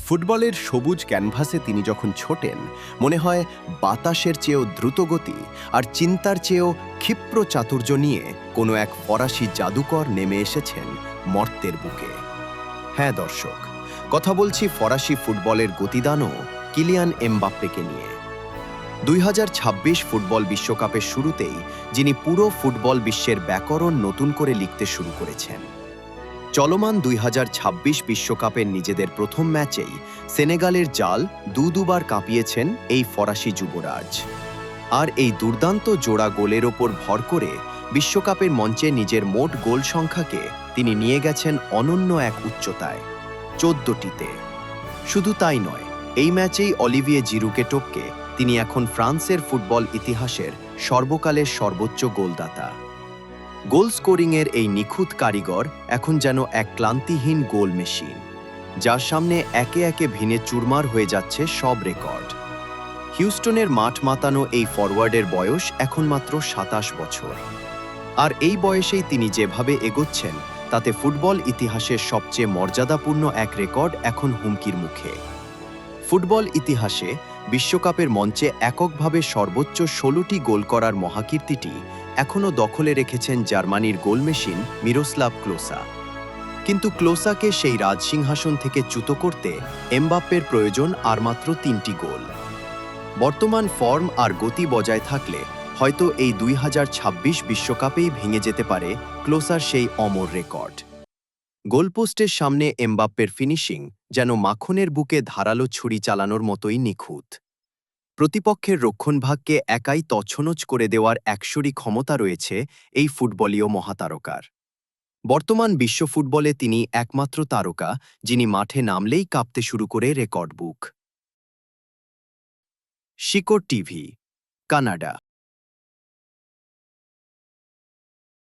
ফুটবলের সবুজ ক্যানভাসে তিনি যখন ছোটেন, মনে হয় বাতাসের চেয়েও দ্রুতগতি আর চিন্তার চেয়েও ক্ষিপ্র চাতুর্য নিয়ে কোনো এক ফরাসি জাদুকর নেমে এসেছেন মর্ত্যের বুকে। হ্যাঁ দর্শক, কথা বলছি ফরাসি ফুটবলের গতিদানও কিলিয়ান এমবাপ্পেকে নিয়ে। 2026 ফুটবল বিশ্বকাপের শুরুতেই যিনি পুরো ফুটবল বিশ্বের ব্যাকরণ নতুন করে লিখতে শুরু করেছেন। চলমান 2026 বিশ্বকাপের নিজেদের প্রথম ম্যাচেই সেনেগালের জাল দুবার কাঁপিয়েছেন এই ফরাসি যুবরাজ। আর এই দুর্দান্ত জোড়া গোলের ওপর ভর করে বিশ্বকাপের মঞ্চে নিজের মোট গোল সংখ্যাকে তিনি নিয়ে গেছেন অনন্য এক উচ্চতায়, 14টিতে। শুধু তাই নয়, এই ম্যাচেই অলিভিয়ে জিরুকে টপকে তিনি এখন ফ্রান্সের ফুটবল ইতিহাসের সর্বকালের সর্বোচ্চ গোলদাতা। গোল স্কোরিংয়ের এই নিখুঁত কারিগর এখন যেন এক ক্লান্তিহীন গোল মেশিন, যার সামনে একে একে ভেঙে চুরমার হয়ে যাচ্ছে সব রেকর্ড। হিউস্টনের মাঠ মাতানো এই ফরওয়ার্ডের বয়স এখন মাত্র 27 বছর। আর এই বয়সেই তিনি যেভাবে এগোচ্ছেন, তাতে ফুটবল ইতিহাসের সবচেয়ে মর্যাদাপূর্ণ এক রেকর্ড এখন হুমকির মুখে। ফুটবল ইতিহাসে বিশ্বকাপের মঞ্চে এককভাবে সর্বোচ্চ 16টি গোল করার মহাকীর্তিটি এখনও দখলে রেখেছেন জার্মানির গোল মেশিন মিরোস্লাভ ক্লোসা। কিন্তু ক্লোসাকে সেই রাজসিংহাসন থেকে চ্যুত করতে এমবাপ্পের প্রয়োজন আর মাত্র 3টি গোল। বর্তমান ফর্ম আর গতি বজায় থাকলে হয়তো এই 2026 বিশ্বকাপেই ভেঙে যেতে পারে ক্লোসার সেই অমর রেকর্ড। গোলপোস্টের সামনে এমবাপ্পের ফিনিশিং যেন মাখনের বুকে ধারালো ছুরি চালানোর মতোই নিখুঁত। প্রতিপক্ষের রক্ষণভাগকে একাই তছনছ করে দেওয়ার একশরী ক্ষমতা রয়েছে এই ফুটবলীয় মহাতারকার। বর্তমান বিশ্ব ফুটবলে তিনি একমাত্র তারকা যিনি মাঠে নামলেই কাঁপতে শুরু করে রেকর্ড বুক। শিকড় টিভি, কানাডা।